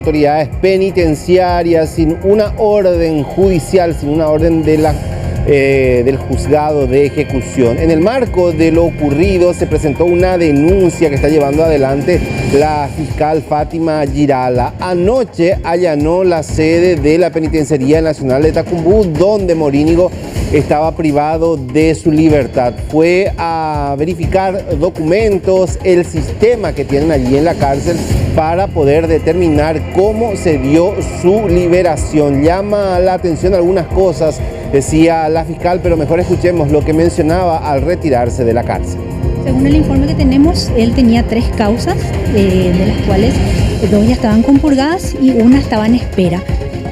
Autoridades penitenciarias, sin una orden judicial, sin una orden del juzgado de ejecución. En el marco de lo ocurrido se presentó una denuncia que está llevando adelante la fiscal Fátima Girala. Anoche allanó la sede de la Penitenciaría Nacional de Tacumbú, donde Morínigo estaba privado de su libertad. Fue a verificar documentos, el sistema que tienen allí en la cárcel para poder determinar cómo se dio su liberación. Llama la atención algunas cosas, decía la fiscal, pero mejor escuchemos lo que mencionaba al retirarse de la cárcel. Según el informe que tenemos, él tenía 3 causas, de las cuales 2 ya estaban compurgadas y una estaba en espera.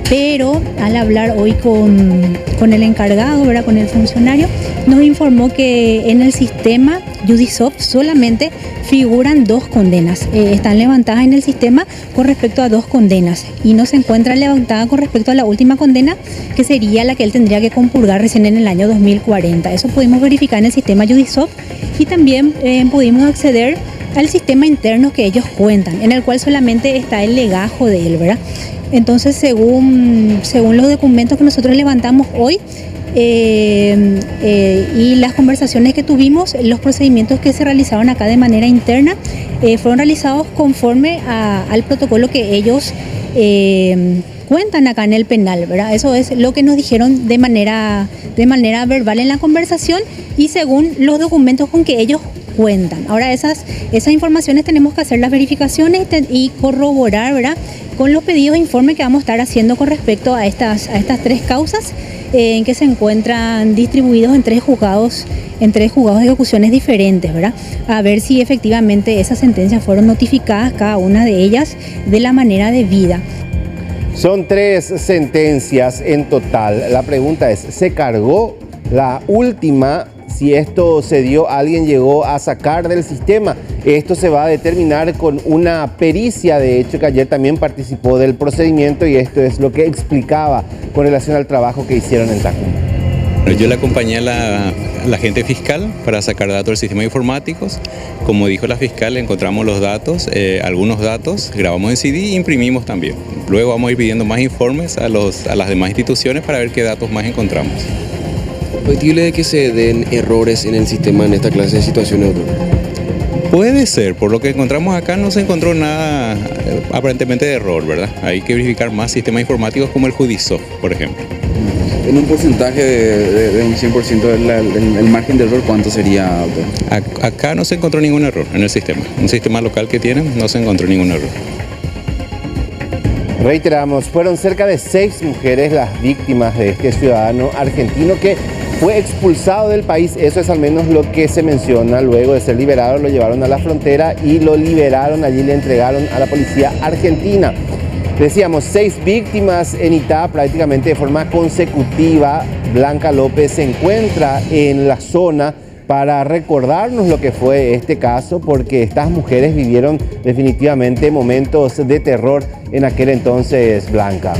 Pero al hablar hoy con el encargado, ¿verdad?, con el funcionario, nos informó que en el sistema Judisoft solamente figuran 2 condenas. Están levantadas en el sistema con respecto a 2 condenas y no se encuentra levantada con respecto a la última condena, que sería la que él tendría que compurgar recién en el año 2040. Eso pudimos verificar en el sistema Judisoft y también pudimos acceder al sistema interno que ellos cuentan, en el cual solamente está el legajo de él, ¿verdad? Entonces, según los documentos que nosotros levantamos hoy y las conversaciones que tuvimos, los procedimientos que se realizaron acá de manera interna fueron realizados conforme al protocolo que ellos cuentan acá en el penal, ¿verdad? Eso es lo que nos dijeron de manera verbal en la conversación y según los documentos con que ellos cuentan. Ahora esas informaciones tenemos que hacer las verificaciones y corroborar, ¿verdad?, con los pedidos de informe que vamos a estar haciendo con respecto a estas 3 causas en que se encuentran distribuidos en 3 juzgados de ejecuciones diferentes, ¿verdad? A ver si efectivamente esas sentencias fueron notificadas, cada una de ellas, de la manera debida. Son 3 sentencias en total. La pregunta es, ¿se cargó la última? Si esto se dio, alguien llegó a sacar del sistema. Esto se va a determinar con una pericia, de hecho, que ayer también participó del procedimiento, y esto es lo que explicaba con relación al trabajo que hicieron en Tacumbú. Yo le acompañé a la agente fiscal para sacar datos del sistema informáticos. Como dijo la fiscal, encontramos los datos, algunos datos, grabamos en CD e imprimimos también. Luego vamos a ir pidiendo más informes a las demás instituciones para ver qué datos más encontramos. ¿Es factible de que se den errores en el sistema en esta clase de situaciones, doctor? Puede ser, por lo que encontramos acá no se encontró nada aparentemente de error, ¿verdad? Hay que verificar más sistemas informáticos como el Judisoft, por ejemplo. En un porcentaje de un 100% el margen de error, ¿cuánto sería, doctor? Acá no se encontró ningún error en el sistema. Un sistema local que tienen no se encontró ningún error. Reiteramos, fueron cerca de 6 mujeres las víctimas de este ciudadano argentino que fue expulsado del país. Eso es al menos lo que se menciona. Luego de ser liberado, lo llevaron a la frontera y lo liberaron. Allí le entregaron a la policía argentina. Decíamos, 6 víctimas en Itá prácticamente de forma consecutiva. Blanca López se encuentra en la zona para recordarnos lo que fue este caso, porque estas mujeres vivieron definitivamente momentos de terror en aquel entonces, Blanca.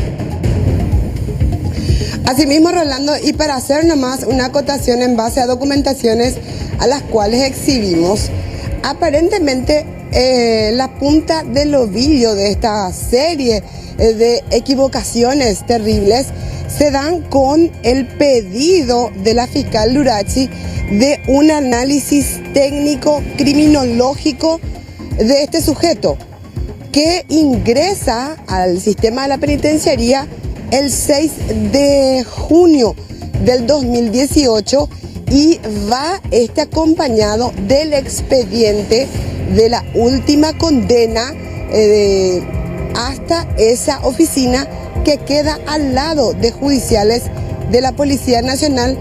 Asimismo, Rolando, y para hacer nomás una acotación en base a documentaciones a las cuales exhibimos, aparentemente la punta del ovillo de esta serie de equivocaciones terribles se dan con el pedido de la fiscal Lurachi de un análisis técnico criminológico de este sujeto, que ingresa al sistema de la penitenciaría el 6 de junio del 2018 y va acompañado del expediente de la última condena hasta esa oficina que queda al lado de judiciales de la Policía Nacional.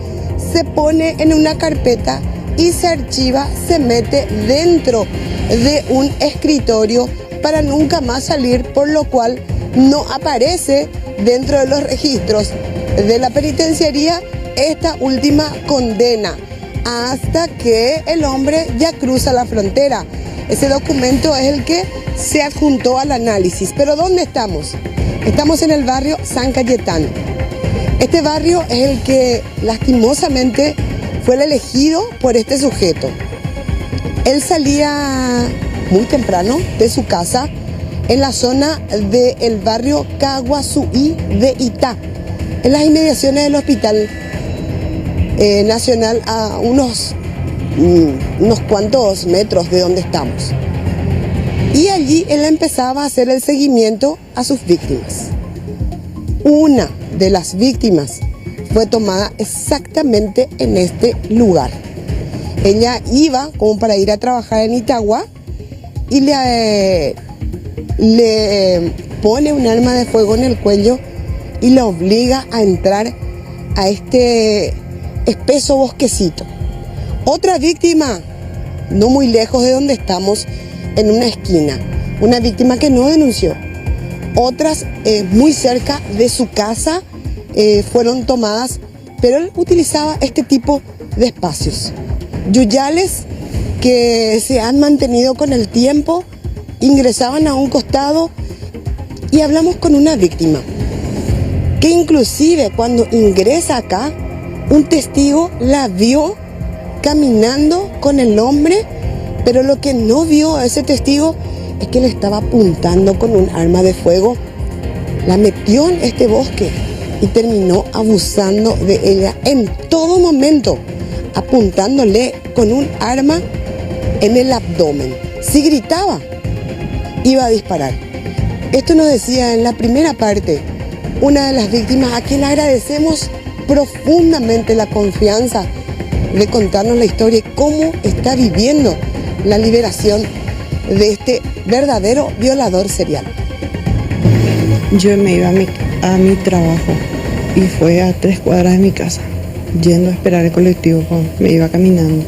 Se pone en una carpeta y se archiva, se mete dentro de un escritorio para nunca más salir, por lo cual no aparece dentro de los registros de la penitenciaría esta última condena hasta que el hombre ya cruza la frontera. Ese documento es el que se adjuntó al análisis. Pero ¿dónde estamos? Estamos en el barrio San Cayetano. Este barrio es el que lastimosamente fue el elegido por este sujeto. Él salía muy temprano de su casa en la zona del barrio Caguasuí de Itá, en las inmediaciones del Hospital Nacional, a unos cuantos metros de donde estamos. Y allí él empezaba a hacer el seguimiento a sus víctimas. Una de las víctimas fue tomada exactamente en este lugar. Ella iba como para ir a trabajar en Itagua y le pone un arma de fuego en el cuello y la obliga a entrar a este espeso bosquecito. Otra víctima, no muy lejos de donde estamos, en una esquina. Una víctima que no denunció. Otras muy cerca de su casa fueron tomadas, pero él utilizaba este tipo de espacios. Yuyales que se han mantenido con el tiempo, ingresaban a un costado y hablamos con una víctima que inclusive cuando ingresa acá, un testigo la vio caminando con el hombre, pero lo que no vio a ese testigo es que le estaba apuntando con un arma de fuego. La metió en este bosque y terminó abusando de ella en todo momento, apuntándole con un arma en el abdomen. Si gritaba, iba a disparar. Esto nos decía en la primera parte una de las víctimas, a quien agradecemos profundamente la confianza de contarnos la historia y cómo está viviendo la liberación de este verdadero violador serial. Yo me iba a mi trabajo y fue a 3 cuadras de mi casa, yendo a esperar el colectivo, me iba caminando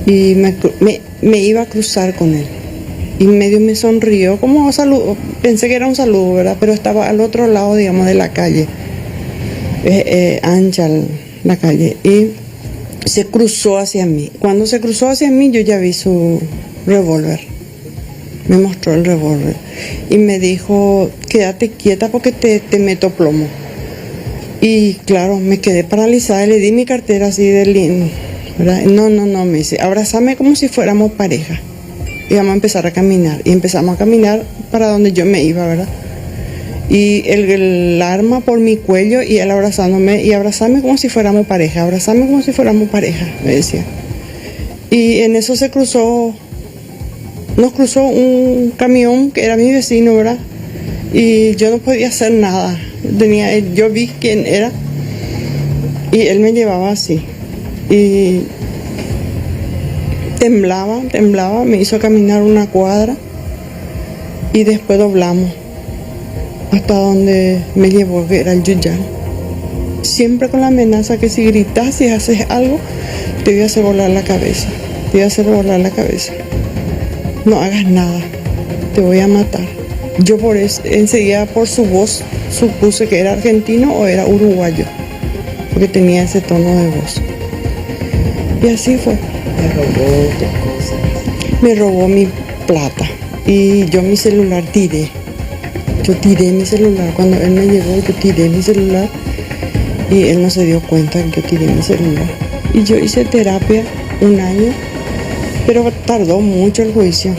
y me iba a cruzar con él y medio me sonrió como saludo, pensé que era un saludo, ¿verdad? Pero estaba al otro lado, digamos, de la calle, ancha la calle, y se cruzó hacia mí. Cuando se cruzó hacia mí yo ya vi su revólver, me mostró el revólver y me dijo, quédate quieta porque te meto plomo. Y claro, me quedé paralizada, le di mi cartera así de línea, ¿verdad? No, me dice, abrázame como si fuéramos pareja. Y vamos a empezar a caminar. Y empezamos a caminar para donde yo me iba, ¿verdad? Y el arma por mi cuello y él abrazándome. Y abrazame como si fuéramos pareja, abrazame como si fuéramos pareja, me decía. Y en eso nos cruzó un camión que era mi vecino, ¿verdad? Y yo no podía hacer nada. Yo vi quién era y él me llevaba así. Y temblaba, me hizo caminar una cuadra y después doblamos hasta donde me llevó, que era el Yuyal. Siempre con la amenaza que si gritas, si haces algo, te voy a hacer volar la cabeza. No hagas nada, te voy a matar. Yo por eso, enseguida por su voz, supuse que era argentino o era uruguayo, porque tenía ese tono de voz. Y así fue. ¿Me robó tus cosas? Me robó mi plata y yo mi celular tiré. Yo tiré mi celular. Cuando él me llegó, yo tiré mi celular y él no se dio cuenta que yo tiré mi celular. Y yo hice terapia 1 año, pero tardó mucho el juicio.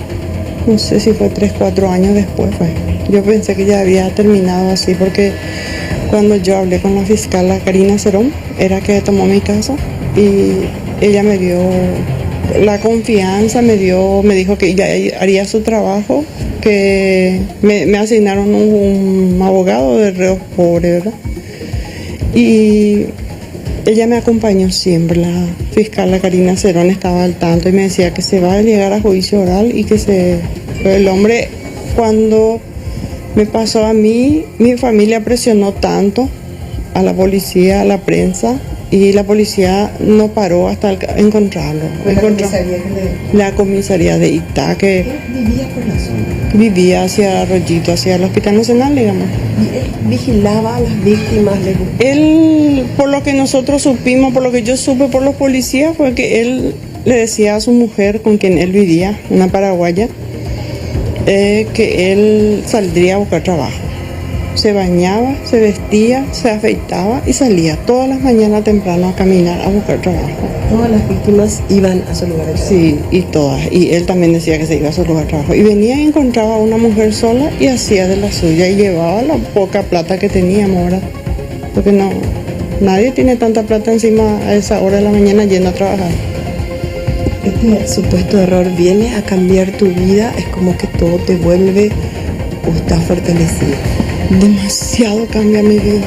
No sé si fue 3, 4 años después fue. Yo pensé que ya había terminado así porque cuando yo hablé con la fiscal, la Karina Cerón, era que tomó mi caso y ella me dio la confianza, me dijo que ella haría su trabajo, que me asignaron un abogado de reos pobres, ¿verdad? Y ella me acompañó siempre, la fiscal, la Karina Cerón, estaba al tanto y me decía que se va a llegar a juicio oral y que el hombre, cuando me pasó a mí, mi familia presionó tanto a la policía, a la prensa, y la policía no paró hasta encontrarlo. La comisaría de Itá, que ¿Vivía por la zona? vivía hacia Arroyito, hacia el Hospital Nacional, digamos. ¿Y él vigilaba a las víctimas? Él, por lo que nosotros supimos, por lo que yo supe por los policías, fue que él le decía a su mujer con quien él vivía, una paraguaya, que él saldría a buscar trabajo. se bañaba, se vestía, se afeitaba y salía todas las mañanas temprano a caminar, a buscar trabajo. Todas las víctimas iban a su lugar de trabajo. Sí, y todas. Y él también decía que se iba a su lugar de trabajo. Y venía y encontraba a una mujer sola y hacía de la suya y llevaba la poca plata que teníamos, ¿verdad? Porque no, nadie tiene tanta plata encima a esa hora de la mañana yendo a trabajar. Este supuesto error viene a cambiar tu vida, es como que todo te vuelve o estás fortalecida. Demasiado cambia mi vida.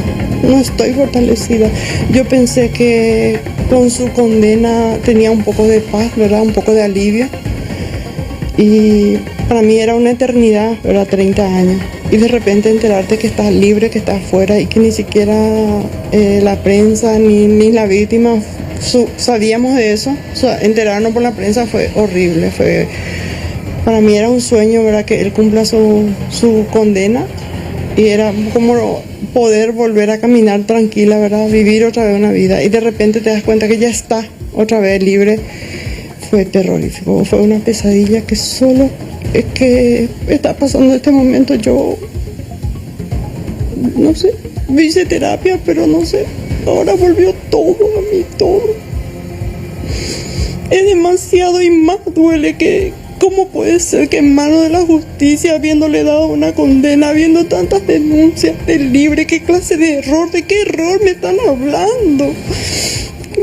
No estoy fortalecida. Yo pensé que con su condena tenía un poco de paz, ¿verdad? Un poco de alivio. Y para mí era una eternidad, ¿verdad? 30 años. Y de repente enterarte que estás libre, que estás fuera y que ni siquiera la prensa ni la víctima sabíamos de eso. O sea, enterarnos por la prensa fue horrible. Para mí era un sueño, ¿verdad? Que él cumpla su condena. Y era como poder volver a caminar tranquila, ¿verdad? Vivir otra vez una vida. Y de repente te das cuenta que ya está otra vez libre. Fue terrorífico. Fue una pesadilla que solo es que está pasando en este momento. Yo no sé, hice terapia, pero no sé. Ahora volvió todo a mí, todo. Es demasiado y más duele que... ¿Cómo puede ser que en manos de la justicia, habiéndole dado una condena, habiendo tantas denuncias de libre, qué clase de error, de qué error me están hablando?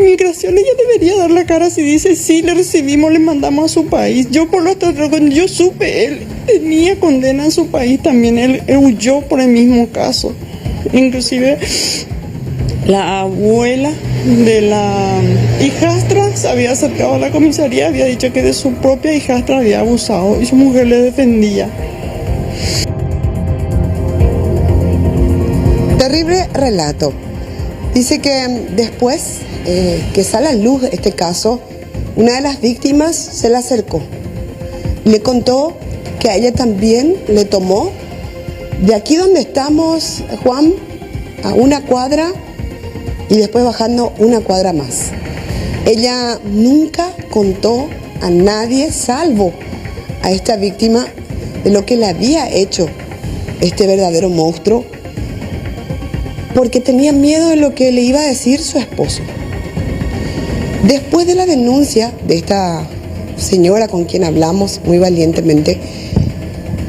Migración ella debería dar la cara si dice sí, le recibimos, le mandamos a su país. Yo por lo tanto, cuando yo supe, él tenía condena en su país también, él huyó por el mismo caso. Inclusive la abuela de la hijastra se había acercado a la comisaría, había dicho que de su propia hijastra había abusado y su mujer le defendía. Terrible relato. Dice que después que sale a luz este caso, una de las víctimas se le acercó. Le contó que a ella también le tomó de aquí donde estamos, Juan, a una cuadra y después bajando una cuadra más. Ella nunca contó a nadie, salvo a esta víctima, de lo que le había hecho este verdadero monstruo, porque tenía miedo de lo que le iba a decir su esposo. Después de la denuncia de esta señora con quien hablamos muy valientemente,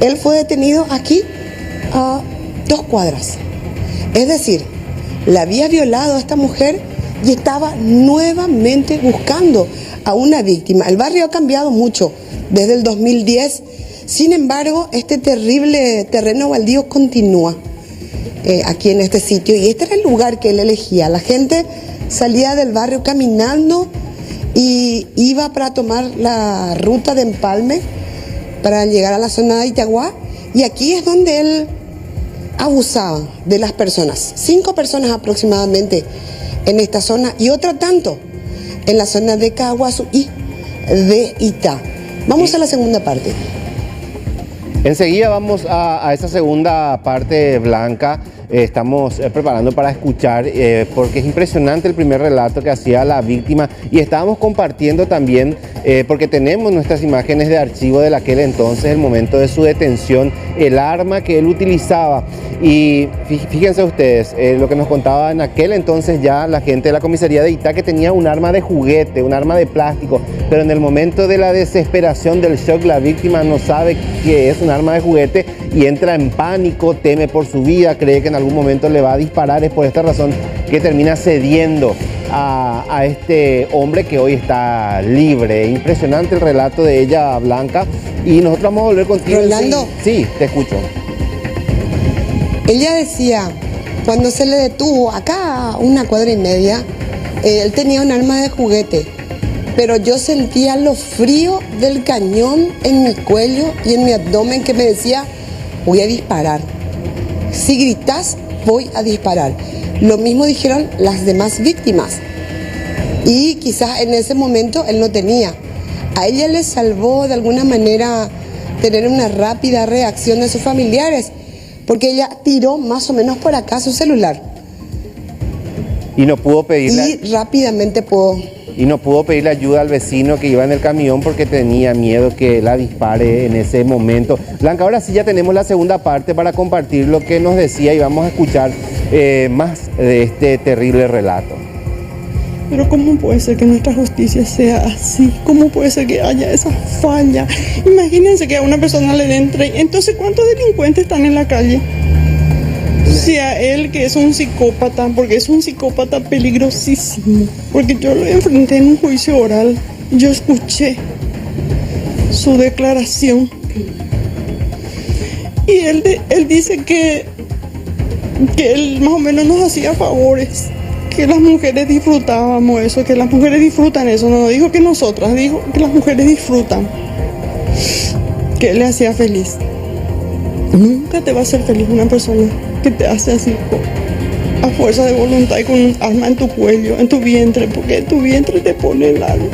él fue detenido aquí a 2 cuadras. Es decir, la había violado a esta mujer y estaba nuevamente buscando a una víctima. El barrio ha cambiado mucho desde el 2010, sin embargo, este terrible terreno baldío continúa aquí en este sitio, y este era el lugar que él elegía. La gente salía del barrio caminando y iba para tomar la ruta de Empalme para llegar a la zona de Itagua, y aquí es donde él abusaba de las personas. 5 personas aproximadamente en esta zona y otra tanto en la zona de Caguazú y de Itá. Vamos a la segunda parte. Enseguida vamos a esa segunda parte, Blanca. Estamos preparando para escuchar porque es impresionante el primer relato que hacía la víctima, y estábamos compartiendo también porque tenemos nuestras imágenes de archivo de aquel entonces, el momento de su detención, el arma que él utilizaba. Y fíjense ustedes, lo que nos contaba en aquel entonces ya la gente de la comisaría de Itá, que tenía un arma de juguete, un arma de plástico, pero en el momento de la desesperación, del shock, la víctima no sabe que es un arma de juguete y entra en pánico, teme por su vida, cree que en algún momento le va a disparar. Es por esta razón que termina cediendo a este hombre que hoy está libre. Impresionante el relato de ella, Blanca, y nosotros vamos a volver contigo. Rolando. Sí, te escucho. Ella decía, cuando se le detuvo acá a 1,5 cuadras, él tenía un arma de juguete, pero yo sentía lo frío del cañón en mi cuello y en mi abdomen que me decía, voy a disparar. Si gritas, voy a disparar. Lo mismo dijeron las demás víctimas. Y quizás en ese momento él no tenía. A ella le salvó de alguna manera tener una rápida reacción de sus familiares, porque ella tiró más o menos por acá su celular. Y no pudo pedirle. Y rápidamente pudo y no pudo pedirle ayuda al vecino que iba en el camión porque tenía miedo que la dispare en ese momento. Blanca, ahora sí ya tenemos la segunda parte para compartir lo que nos decía y vamos a escuchar más de este terrible relato. Pero ¿cómo puede ser que nuestra justicia sea así? ¿Cómo puede ser que haya esa falla? Imagínense que a una persona le den 30. Entonces, ¿cuántos delincuentes están en la calle? Si a él, que es un psicópata, porque es un psicópata peligrosísimo, porque yo lo enfrenté en un juicio oral, yo escuché su declaración y él dice que él más o menos nos hacía favores, que las mujeres disfrutábamos eso, que las mujeres disfrutan eso. No dijo que nosotras, dijo que las mujeres disfrutan, que él le hacía feliz. Nunca te va a hacer feliz una persona que te hace así a fuerza de voluntad y con un arma en tu cuello, en tu vientre, porque en tu vientre te pone el arma.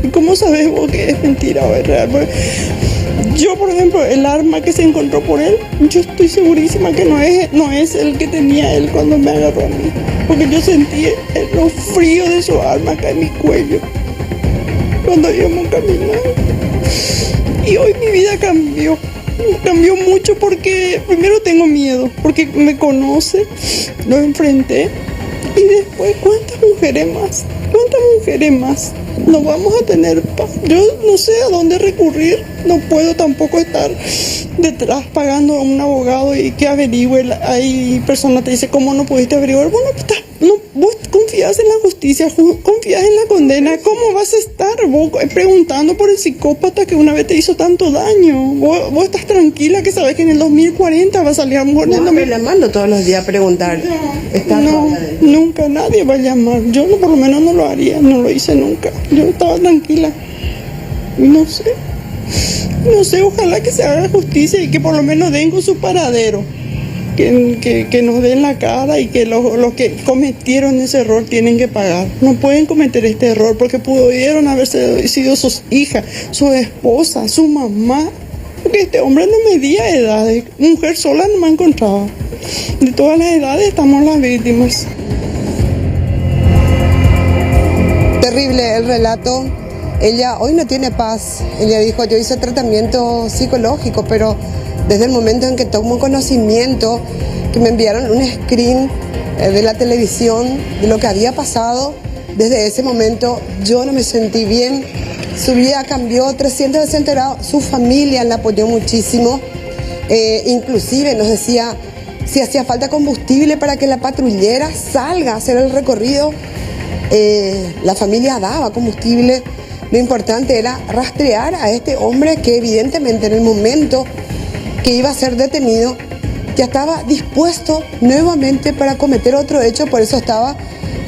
¿Y cómo sabes vos que es mentira o es real? Porque yo, por ejemplo, el arma que se encontró por él, yo estoy segurísima que no es el que tenía él cuando me agarró a mí, porque yo sentí lo frío de su arma acá en mi cuello cuando íbamos caminando. Y hoy mi vida cambió mucho porque primero tengo miedo, porque me conoce, lo enfrenté, y después ¿cuántas mujeres más? No vamos a tener paz. Yo no sé a dónde recurrir, no puedo tampoco estar detrás pagando a un abogado y que averigüe. Hay personas que te dicen, ¿cómo no pudiste averiguar? Bueno, vos confías en la justicia, confías en la condena. ¿Cómo vas a estar vos preguntando por el psicópata que una vez te hizo tanto daño? Vos estás tranquila que sabes que en el 2040 va a salir a lo mejor. No, me llamando todos los días a preguntar. No, nunca nadie va a llamar. Yo por lo menos no lo haría, no lo hice nunca. Yo estaba tranquila. No sé, ojalá que se haga justicia y que por lo menos den con su paradero. Que nos den la cara y que los que cometieron ese error tienen que pagar. No pueden cometer este error porque pudieron haberse sido sus hijas, su esposa, su mamá. Porque este hombre no medía edades, mujer sola no me encontraba. De todas las edades estamos las víctimas. Terrible el relato. Ella hoy no tiene paz. Ella dijo, yo hice tratamiento psicológico, pero desde el momento en que tomo conocimiento, que me enviaron un screen de la televisión de lo que había pasado, desde ese momento yo no me sentí bien. Su vida cambió 360 grados, su familia la apoyó muchísimo, inclusive nos decía si hacía falta combustible para que la patrullera salga a hacer el recorrido, la familia daba combustible. Lo importante era rastrear a este hombre que evidentemente en el momento que iba a ser detenido ya estaba dispuesto nuevamente para cometer otro hecho, por eso estaba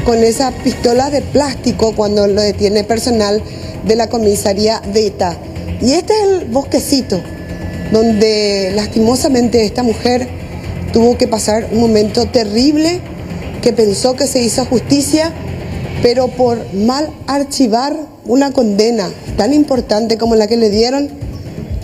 con esa pistola de plástico cuando lo detiene personal de la comisaría de Itá. Y este es el bosquecito donde lastimosamente esta mujer tuvo que pasar un momento terrible, que pensó que se hizo justicia, pero por mal archivar una condena tan importante como la que le dieron,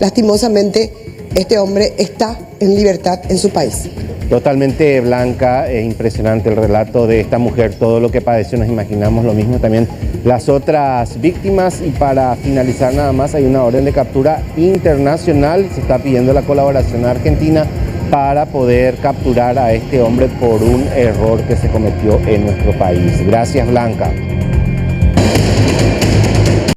lastimosamente este hombre está en libertad en su país. Totalmente, Blanca, impresionante el relato de esta mujer, todo lo que padeció, nos imaginamos lo mismo también las otras víctimas. Y para finalizar nada más, hay una orden de captura internacional, se está pidiendo la colaboración argentina para poder capturar a este hombre por un error que se cometió en nuestro país. Gracias, Blanca.